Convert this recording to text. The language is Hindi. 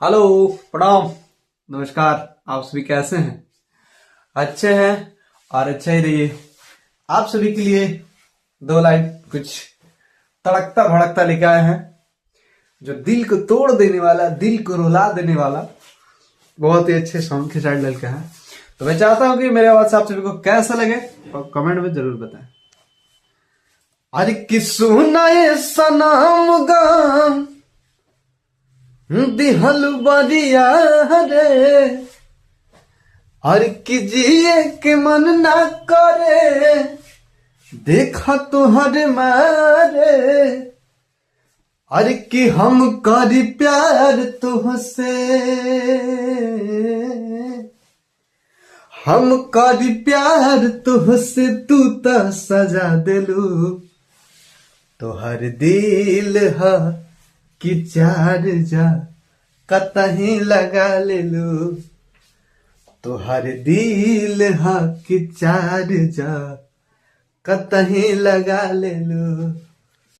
हेलो, प्रणाम, नमस्कार। आप सभी कैसे हैं? अच्छे हैं और अच्छे ही रहिए। आप सभी के लिए दो लाइन कुछ तड़कता भड़कता लेके आए हैं, जो दिल को तोड़ देने वाला, दिल को रुला देने वाला बहुत ही अच्छे सॉन्ग के साइड लड़के हैं। तो मैं चाहता हूं कि मेरे आवाज से आप सभी को कैसा लगे और कमेंट में जरूर बताएं। अरे कि सुनाए सनम गाम दिहल बरिया रे, और कि जिए के मन ना करे देखा तुहरे मारे। अरे कि हम करी प्यार तुहसे, हम करी प्यार तुहसे, तू तो सजा दिलू। तोहर दिल है कि चार जा कतही लगा लेलू। तोहर दिल है कि चार जा कतही लगा लेलू।